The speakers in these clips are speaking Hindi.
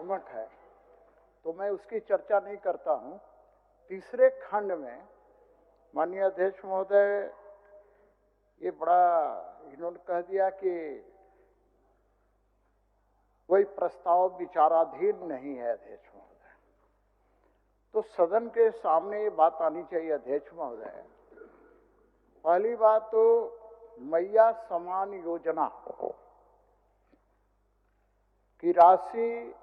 भावनात्मक है, तो मैं उसकी चर्चा नहीं करता हूं। तीसरे खंड में माननीय अध्यक्ष महोदय ये बड़ा इन्होंने कह दिया कि कोई प्रस्ताव विचाराधीन नहीं है अध्यक्ष महोदय। तो सदन के सामने ये बात आनी चाहिए अध्यक्ष महोदय। पहली बात तो मैया समान योजना की राशि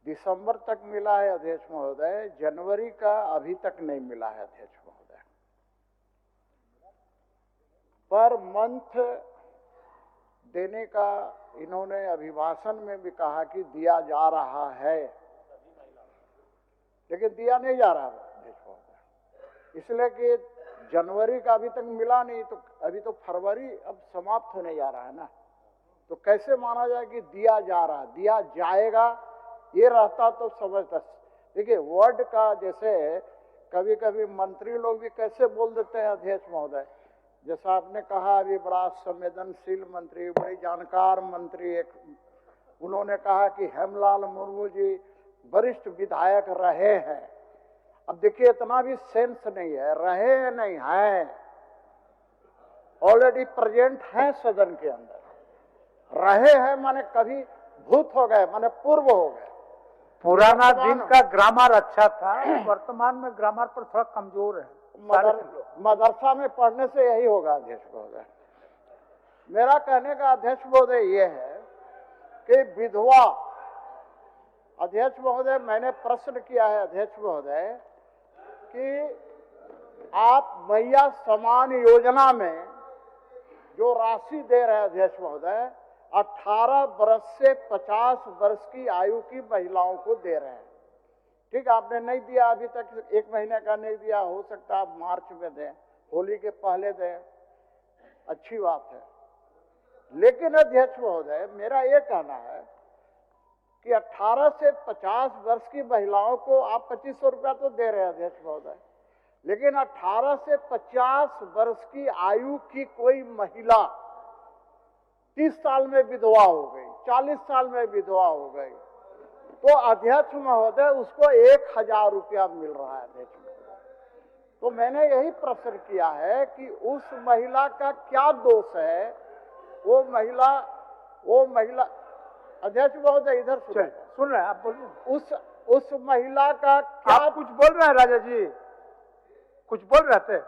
दिसंबर तक मिला है अध्यक्ष महोदय, जनवरी का अभी तक नहीं मिला है अध्यक्ष महोदय। पर मंथ देने का इन्होंने अभिभाषण में भी कहा कि दिया जा रहा है, लेकिन दिया नहीं जा रहा अध्यक्ष महोदय, इसलिए कि जनवरी का अभी तक मिला नहीं, तो अभी तो फरवरी अब समाप्त होने जा रहा है ना, तो कैसे माना जाए कि दिया जा रहा, दिया जाएगा ये रहता तो समझता। देखिए वर्ड का जैसे कभी कभी मंत्री लोग भी कैसे बोल देते हैं अध्यक्ष महोदय, जैसा आपने कहा अभी बड़ा संवेदनशील मंत्री, बड़ी जानकार मंत्री, एक उन्होंने कहा कि हेमलाल मुर्मू जी वरिष्ठ विधायक रहे हैं। अब देखिए इतना भी सेंस नहीं है, रहे नहीं है, ऑलरेडी प्रेजेंट है सदन के अंदर। रहे हैं माने कभी भूत हो गए, माने पूर्व हो गए। पुराना दिन का ग्रामर अच्छा था, वर्तमान में ग्रामर पर थोड़ा कमजोर है। मदरसा में पढ़ने से यही होगा अध्यक्ष महोदय। मेरा कहने का अध्यक्ष महोदय ये है कि विधवा, अध्यक्ष महोदय मैंने प्रश्न किया है अध्यक्ष महोदय कि आप मैया समान योजना में जो राशि दे रहे हैं अध्यक्ष महोदय, 18 वर्ष से 50 वर्ष की आयु की महिलाओं को दे रहे हैं। ठीक, आपने नहीं दिया अभी तक, 1 महीने का नहीं दिया, हो सकता है मार्च में दें, होली के पहले दें, अच्छी बात है। लेकिन अध्यक्ष महोदय मेरा ये कहना है कि 18 से 50 वर्ष की महिलाओं को आप 2500 रुपया तो दे रहे हैं अध्यक्ष महोदय, लेकिन 18 से 50 वर्ष की आयु की कोई महिला 30 साल में विधवा हो गई, 40 साल में विधवा हो गई, तो अध्यक्ष महोदय उसको 1000 रुपया मिल रहा है अध्यक्ष महोदय। तो मैंने यही प्रश्न किया है कि उस महिला का क्या दोष है, वो महिला अध्यक्ष महोदय इधर सुन रहे हैं आप, बोलिए। उस महिला का क्या, आप कुछ बोल रहे हैं राजा जी, कुछ बोल रहे थे?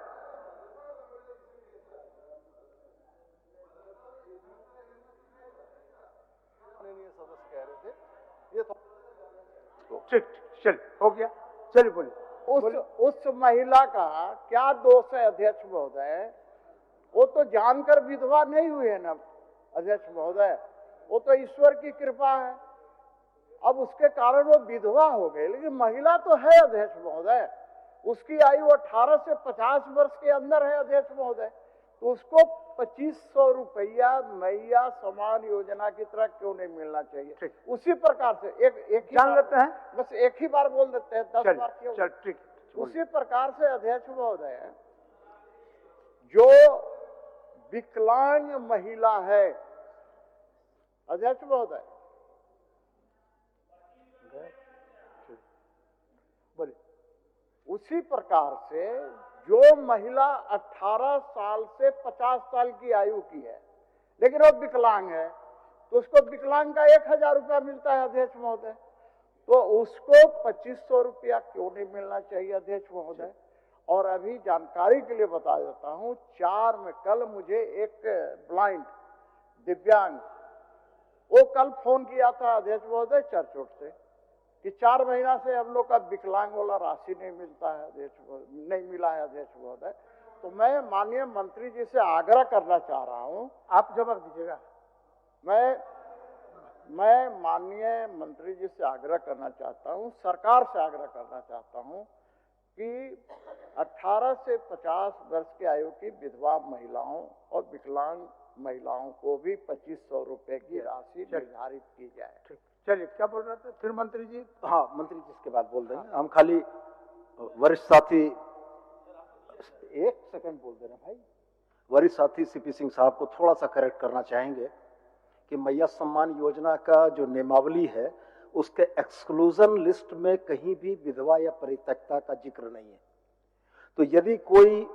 ठीक, चल हो गया, चलिए बोलिए। उस महिला का क्या दोष है अध्यक्ष महोदय? वो तो जानकर विधवा नहीं हुई है ना अध्यक्ष महोदय, वो तो ईश्वर की कृपा है। अब उसके कारण वो विधवा हो गई, लेकिन महिला तो है अध्यक्ष महोदय, उसकी आयु 18 से 50 वर्ष के अंदर है अध्यक्ष महोदय, तो उसको 2500 रुपया मैया समान योजना की तरह क्यों नहीं मिलना चाहिए? उसी प्रकार से एक जान लेते हैं, बस एक ही बार बोल देते हैं, 10 बार क्यों? ठीक। उसी प्रकार से अध्यक्ष महोदय जो विकलांग महिला है अध्यक्ष महोदय, बोले, उसी प्रकार से जो महिला 18 साल से 50 साल की आयु की है लेकिन वो विकलांग है, तो उसको विकलांग का 1000 रुपया मिलता है अध्यक्ष महोदय, तो उसको 2500 रुपया क्यों नहीं मिलना चाहिए अध्यक्ष महोदय? और अभी जानकारी के लिए बता देता हूं, 4 में कल मुझे एक ब्लाइंड दिव्यांग, वो कल फोन किया था अध्यक्ष महोदय चर्चोट से कि 4 महीना से हम लोग का विकलांग वाला राशि नहीं मिलता है अध्यक्ष, नहीं मिला है अध्यक्ष महोदय। तो मैं माननीय मंत्री जी से आग्रह करना चाह रहा हूं, आप जवाब दीजिएगा। मैं माननीय मंत्री जी से आग्रह करना चाहता हूं, सरकार से आग्रह करना चाहता हूं कि 18 से 50 वर्ष की आयु की विधवा महिलाओं और विकलांग महिलाओं को भी 2500 रुपए की राशि निर्धारित की जाए। चलिए, क्या बोल रहे थे फिर मंत्री जी? हाँ, मंत्री जी इसके बाद बोल देंगे। हम खाली वरिष्ठ साथी, 1 सेकंड बोल दे रहे भाई, वरिष्ठ साथी सीपी सिंह साहब को थोड़ा सा करेक्ट करना चाहेंगे कि मैया सम्मान योजना का जो नियमावली है उसके एक्सक्लूजन लिस्ट में कहीं भी विधवा या परित्यक्ता का जिक्र नहीं है। तो यदि कोई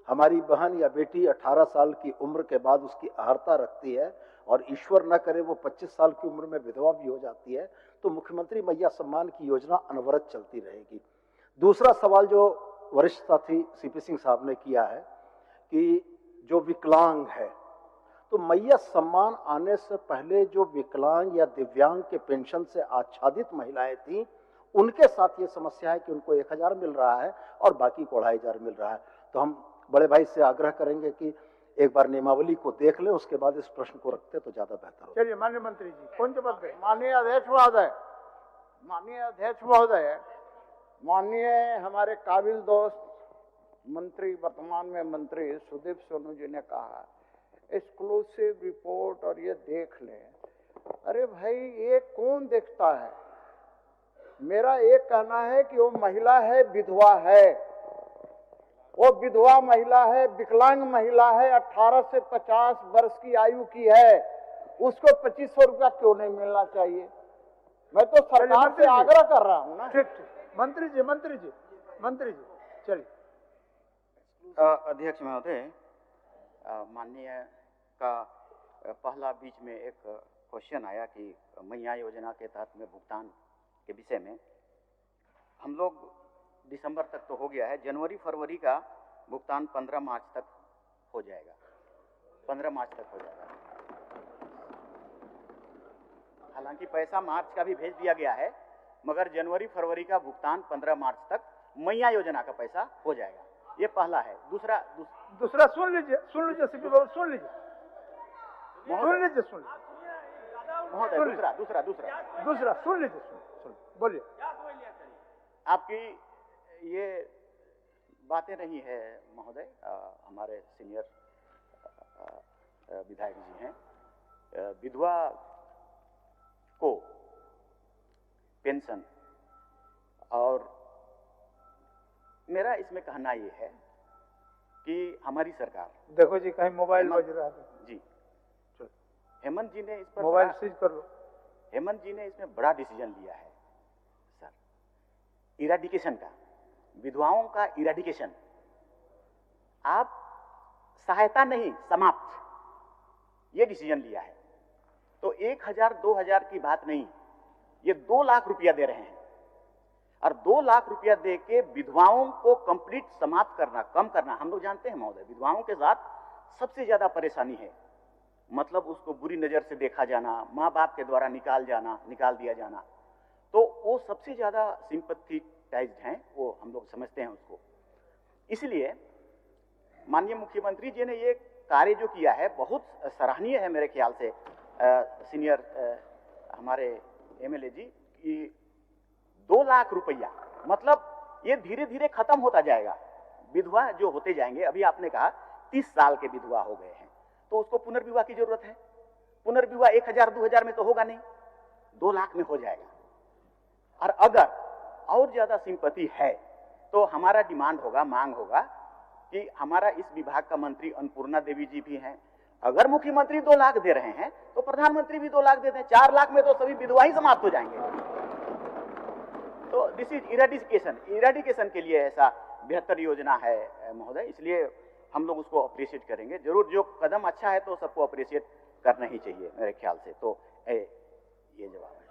हमारी बहन या बेटी 18 साल की उम्र के बाद उसकी अहर्ता रखती है और ईश्वर न करे वो 25 साल की उम्र में विधवा भी हो जाती है, तो मुख्यमंत्री मैया सम्मान की योजना अनवरत चलती रहेगी। दूसरा सवाल जो वरिष्ठ साथी सीपी सिंह साहब ने किया है कि जो विकलांग है, तो मैया सम्मान आने से पहले जो विकलांग या दिव्यांग के पेंशन से आच्छादित महिलाएं थीं, उनके साथ ये समस्या है कि उनको 1000 मिल रहा है और बाकी को 2500 मिल रहा है। तो हम बड़े भाई से आग्रह करेंगे कि एक बार नियमावली को देख लें, उसके बाद इस प्रश्न को रखते तो ज्यादा बेहतर हो। चलिए माननीय मंत्री जी, कौन जवाब दे? माननीय अध्यक्ष महोदय, माननीय अध्यक्ष महोदय, माननीय हमारे काबिल दोस्त मंत्री, वर्तमान में मंत्री सुदीप सोनू जी ने कहा एक्सक्लूसिव रिपोर्ट और ये देख लें। अरे भाई, ये कौन देखता है? मेरा एक कहना है कि वो महिला है, विधवा है, वो विधवा महिला है, विकलांग महिला है, 18 से 50 वर्ष की आयु की है, उसको 2500 रुपया क्यों नहीं मिलना चाहिए? मैं तो सरकार से आग्रह कर रहा हूँ ना। ठीक, मंत्री जी चलिए। अध्यक्ष महोदय, माननीय का पहला बीच में एक क्वेश्चन आया कि मैया योजना के तहत में भुगतान के विषय में हम लोग दिसंबर तक तो हो गया है, जनवरी फरवरी का भुगतान 15 मार्च तक हो जाएगा, 15 मार्च तक हो जाएगा। हालांकि पैसा मार्च का भी भेज दिया गया है, मगर जनवरी फरवरी का भुगतान 15 मार्च तक मैया योजना का पैसा हो जाएगा। ये पहला है। दूसरा सुन लीजिए सीपी बाबू, सुन लीजिए महोदय, दूसरा सुन लीजिए, बोलिए। आपकी ये बातें नहीं है महोदय, हमारे सीनियर विधायक जी हैं, विधवा को पेंशन, और मेरा इसमें कहना ये है कि हमारी सरकार, देखो जी कहीं मोबाइल बज रहा है जी, हेमंत जी ने इस पर मोबाइल सीज कर लो। हेमंत जी ने इसमें बड़ा डिसीजन लिया है सर, इरेडिकेशन का, विधवाओं का इरेडिकेशन। आप सहायता नहीं, समाप्त, ये डिसीजन लिया है। तो 1000 2000 की बात नहीं, ये 2 लाख रुपया दे रहे हैं, और 2 लाख रुपया दे के विधवाओं को कंप्लीट समाप्त करना, कम करना। हम लोग जानते हैं महोदय, विधवाओं के साथ सबसे ज्यादा परेशानी है, मतलब उसको बुरी नजर से देखा जाना, माँ बाप के द्वारा निकाल दिया जाना, तो वो सबसे ज्यादा सिंपैथेटाइज्ड हैं, वो हम लोग समझते हैं उसको। इसलिए माननीय मुख्यमंत्री जी ने ये कार्य जो किया है बहुत सराहनीय है मेरे ख्याल से। सीनियर हमारे एमएलए जी की 2 लाख रुपया, मतलब ये धीरे धीरे खत्म होता जाएगा। विधवा जो होते जाएंगे, अभी आपने कहा 30 साल के विधवा हो गए हैं, तो उसको पुनर्विवाह की जरूरत है। पुनर्विवाह 1000 2000 में तो होगा नहीं, 2 लाख में हो जाएगा। और अगर और ज्यादा सिंपैथी है तो हमारा डिमांड होगा, मांग होगा कि हमारा इस विभाग का मंत्री अन्नपूर्णा देवी जी भी हैं, अगर मुख्यमंत्री 2 लाख दे रहे हैं तो प्रधानमंत्री भी 2 लाख दे दें, 4 लाख में तो सभी विधवा ही समाप्त हो जाएंगे। तो दिस इज इरेडिकेशन के लिए ऐसा बेहतर योजना है महोदय, इसलिए हम लोग उसको अप्रिशिएट करेंगे जरूर। जो कदम अच्छा है तो सबको अप्रिशिएट करना ही चाहिए मेरे ख्याल से। तो ये जवाब है।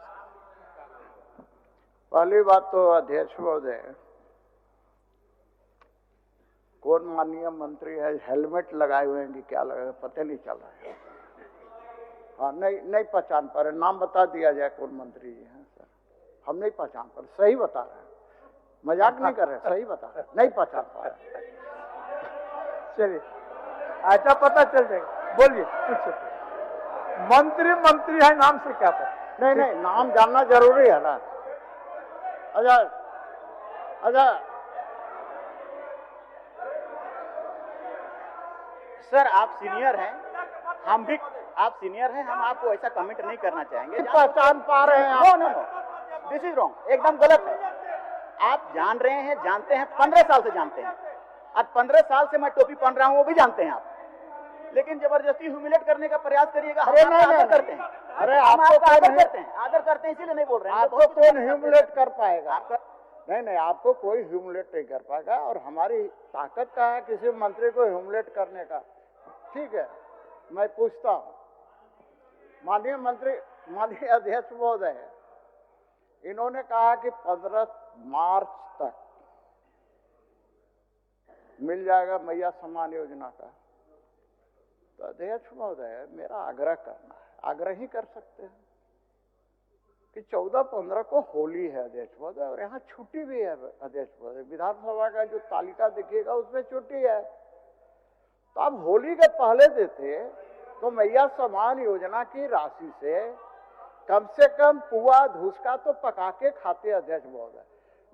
पहली बात तो अध्यक्ष महोदय, कौन माननीय मंत्री है, हेलमेट लगाए हुए हैं कि क्या लगाए, पता नहीं चल रहा है। हाँ, नहीं पहचान पा रहे, नाम बता दिया जाए कौन मंत्री जी हैं सर। हम नहीं पहचान पा रहे, सही बता रहे हैं, मजाक नहीं कर रहे, सही बता रहे, नहीं पहचान पा रहे। चलिए अच्छा पता चल जाएगा, बोलिए कुछ। मंत्री है, नाम से क्या पता? नहीं, नाम जानना जरूरी है ना। अच्छा सर, आप सीनियर हैं, हम भी आप सीनियर हैं, हम आपको ऐसा कमेंट नहीं करना चाहेंगे। पहचान पा रहे हैं? नो, दिस इज रॉन्ग, एकदम गलत है। आप जान रहे हैं, जानते हैं, 15 साल से जानते हैं, और 15 साल से मैं टोपी पहन रहा हूं, वो भी जानते हैं आप। लेकिन जबरदस्ती ह्यूमिलेट करने का प्रयास करिएगा। अरे हम नहीं, आदर नहीं, करते हैं, अरे हम आपको आपका आदर कौन करते हैं, आदर करते हैं, इसीलिए नहीं बोल रहे हैं। आपको कौन ह्यूमिलेट कर पाएगा? नहीं, आपको कोई ह्यूमिलेट नहीं कर पाएगा, और हमारी ताकत का है किसी मंत्री को ह्यूमिलेट करने का। ठीक है, मैं पूछता हूँ, माननीय मंत्री, माननीय अध्यक्ष महोदय, इन्होंने कहा कि 15 मार्च तक मिल जाएगा मैया सम्मान योजना का। तो अध्यक्ष महोदय, मेरा आग्रह करना है, आग्रह ही कर सकते हैं कि 14-15 को होली है अध्यक्ष महोदय, और यहाँ छुट्टी भी है अध्यक्ष महोदय। विधानसभा का जो तालिका दिखेगा उसमें छुट्टी है, तो आप होली के पहले देते तो मैया सम्मान योजना की राशि से कम पुआ धुसका तो पका के खाते अध्यक्ष महोदय।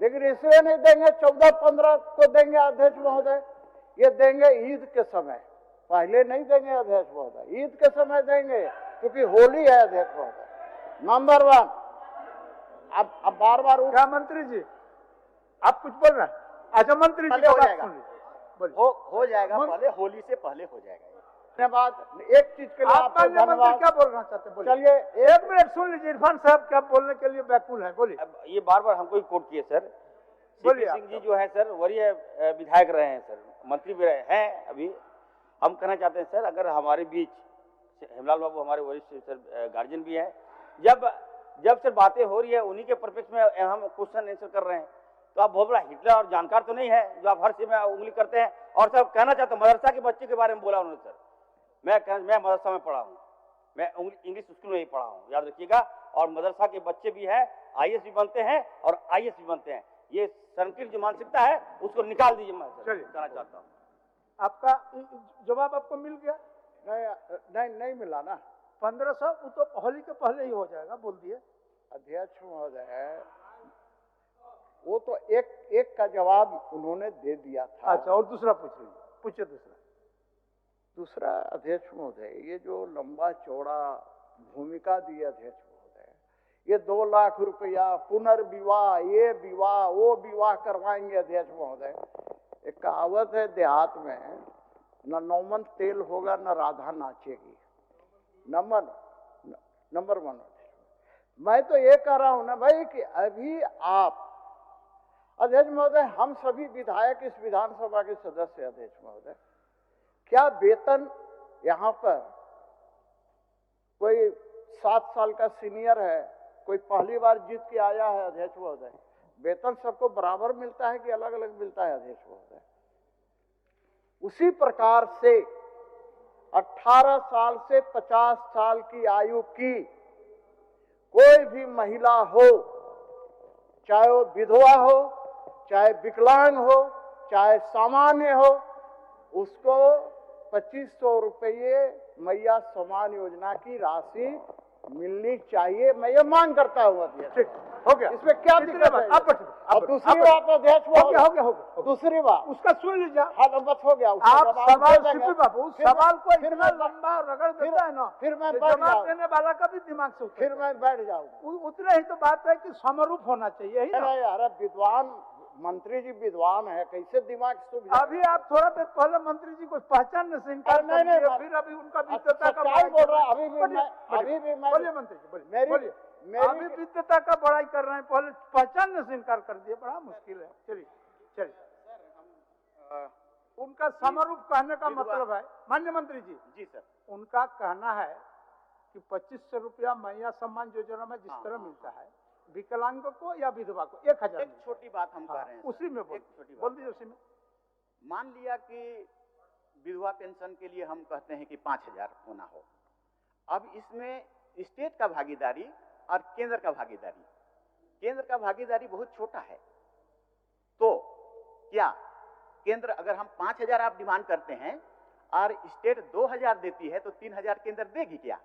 लेकिन इसलिए नहीं देंगे 14-15 को देंगे अध्यक्ष महोदय, ये देंगे ईद के समय, पहले नहीं देंगे अध्यक्ष महोदय, ईद के समय देंगे, क्योंकि होली है अध्यक्ष महोदय। नंबर 1, अब बार बार क्या मंत्री जी आप कुछ बोल रहे हैं? अच्छा मंत्री जी हो बात जाएगा, सुन लीजिए। हो जाएगा, पहले होली से पहले हो जाएगा। धन्यवाद। एक चीज के लिए आप आपको माननीय मंत्री धन्यवाद। क्या बोलना चाहते हैं? बोलिए। चलिए एक मिनट सुन लीजिए, इरफान साहब क्या बोलने के लिए व्याकुल है, बोलिए। अब ये बार बार हमको ही कोट किए सर। बोलिए सीपी सिंह जी जो है सर वरीय विधायक रहे हैं सर, मंत्री भी रहे हैं। अभी हम कहना चाहते हैं सर, अगर हमारे बीच हेमलाल बाबू हमारे वरिष्ठ सर गार्जियन भी हैं, जब सर बातें हो रही है उन्हीं के परपेक्स में हम क्वेश्चन आंसर कर रहे हैं, तो आप बहुत बड़ा हिटलर और जानकार तो नहीं है जो आप हर चीज में उंगली करते हैं। और सर कहना चाहता हूँ, मदरसा के बच्चे के बारे में बोला उन्होंने सर, मैं मदरसा में पढ़ा हूँ, मैं इंग्लिश स्कूल में ही पढ़ा हूँ, याद रखिएगा। और मदरसा के बच्चे भी हैं, आईएएस भी बनते हैं और आईएएस भी बनते हैं। ये संकीर्ण जो मानसिकता है उसको निकाल दीजिए, मैं कहना चाहता हूँ। आपका जवाब आपको मिल गया? नहीं मिला ना। 1500 वो तो होली के पहले ही हो जाएगा, बोल दिए अध्यक्ष महोदय। वो तो एक का जवाब उन्होंने दे दिया था। अच्छा, और दूसरा पूछ लीजिए, पूछिए दूसरा अध्यक्ष महोदय, ये जो लंबा चौड़ा भूमिका दी अध्यक्ष महोदय, ये 2 लाख रुपया पुनर्विवाह, ये विवाह वो विवाह करवाएंगे अध्यक्ष महोदय। एक कहावत है देहात में, न नौमन तेल होगा न राधा नाचेगी। नंबर 1, मैं तो ये कह रहा हूं ना भाई कि अभी आप अध्यक्ष महोदय, हम सभी विधायक इस विधानसभा के सदस्य अध्यक्ष महोदय, क्या वेतन यहाँ पर कोई 7 साल का सीनियर है, कोई पहली बार जीत के आया है अध्यक्ष महोदय, वेतन सबको बराबर मिलता है कि अलग अलग मिलता है अध्यक्ष महोदय? उसी प्रकार से 18 साल से 50 साल की आयु की कोई भी महिला हो, चाहे वो विधवा हो, चाहे विकलांग हो, चाहे सामान्य हो, उसको 2500 रुपये मैया सम्मान योजना की राशि मिलनी चाहिए। मैं ये मांग करता हूँ अध्यक्ष। हो गया, इसमें क्या दिक्कत है? अब दूसरी बात अध्यक्ष हो गया। दूसरी बात उसका सुन लीजिए। हाँ, बस हो गया। आप सवाल सीपी बाबू, सवाल को फिर इतना लंबा रगड़ देता है ना, फिर मैं जवाब देने वाला का भी दिमाग से फिर मैं बैठ जाऊँ। उतना ही तो बात है कि समरूप होना चाहिए ही ना। अरे विद्वान मंत्री जी विद्वान है, कैसे दिमाग से? अभी आप थोड़ा देर पहले मंत्री जी को पहचानने से इनकार कर दिए, फिर अभी उनका विद्वता का बोल रहा है। अभी भी मैं बोलिए मंत्री जी, बोलिए। अभी विद्वता का बड़ाई कर रहे हैं, पहले पहचानने से इनकार कर दिए, बड़ा मुश्किल है। चलिए उनका समरूप कहने का मतलब है, माननीय मंत्री जी सर, उनका कहना है कि 2500 रुपया मैया सम्मान योजना में जिस तरह मिलता है विकलांग को या विधवा को 1000। एक छोटी बात हम कह रहे हैं, उसी में बोल दीजिए। उसी में मान लिया कि विधवा पेंशन के लिए हम कहते हैं कि 5000 होना हो। अब इसमें स्टेट का भागीदारी और केंद्र का भागीदारी, केंद्र का भागीदारी बहुत छोटा है, तो क्या केंद्र, अगर हम 5000 आप डिमांड करते हैं और स्टेट 2000 देती है तो 3000 केंद्र देगी क्या?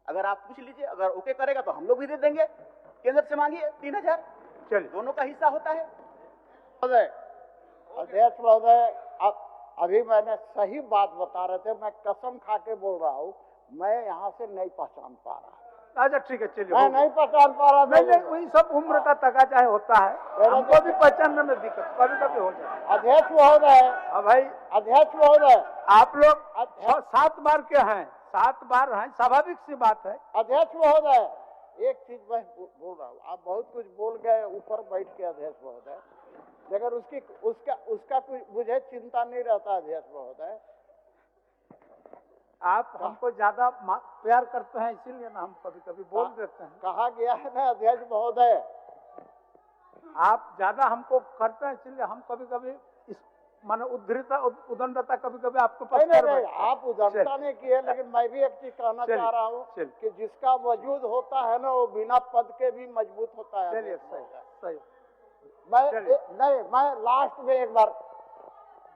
अगर आप पूछ लीजिए, अगर ओके करेगा तो हम लोग भी दे देंगे, केंद्र से मांगिए 3000। चलिए, दोनों का हिस्सा होता है। अध्यक्ष महोदय, अभी मैंने सही बात बता रहे थे, मैं कसम खा के बोल रहा हूं, मैं यहाँ से नहीं पहचान पा रहा। अच्छा ठीक है, चलिए। मैं नहीं पहचान पा रहा। नहीं नहीं, वही सब उम्र का तकाजा होता है, हमको भी पहचानने में दिक्कत कभी कभी हो जाता है। अध्यक्ष महोदय, हाँ भाई, अध्यक्ष महोदय, आप लोग 7 बार के हैं, 7 बार हैं, स्वाभाविक सी बात है। अध्यक्ष महोदय, एक चीज मैं बोल रहा हूँ, आप बहुत कुछ बोल गए ऊपर बैठ के अध्यक्ष महोदय, लेकिन उसका कुछ मुझे चिंता नहीं रहता अध्यक्ष महोदय। आप हमको ज्यादा प्यार करते हैं, इसीलिए ना हम कभी कभी बोल देते हैं। कहा गया है ना अध्यक्ष महोदय, आप ज्यादा हमको करते हैं, इसलिए हम कभी कभी इस माने उदंडता कभी कभी आपको नहीं, आप उदंडता नहीं की है, लेकिन मैं भी एक चीज कहना चाह रहा हूँ कि जिसका वजूद होता है ना वो बिना पद के भी मजबूत होता है। चलिए, सही। मैं लास्ट में एक बार,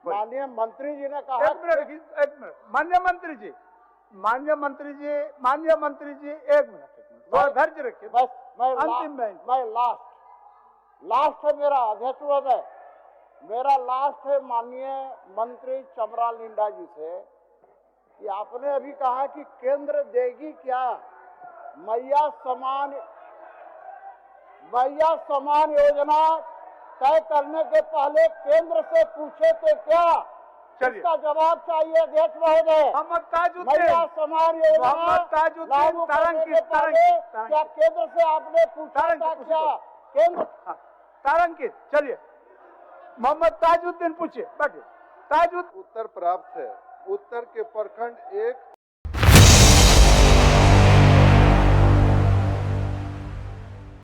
माननीय मंत्री जी ने कहा। एक मिनट, माननीय मंत्री जी, एक मिनट धैर्य रखिए। बस अंतिम मैं लास्ट है मेरा अध्यक्ष महोदय, मेरा लास्ट है माननीय मंत्री चमरा लिंडा जी से कि आपने अभी कहा कि केंद्र देगी क्या मैया समान योजना तय करने के पहले केंद्र से पूछे थे क्या? इसका जवाब चाहिए अध्यक्ष महोदय। मैया समान योजना लागू करने के पहले क्या केंद्र से आपने पूछा था क्या? केंद्र तारंकित, चलिए मोहम्मद ताजुद्दीन पूछिए, बैठिए। ताजुद्दीन। उत्तर प्राप्त है। उत्तर के प्रखंड 1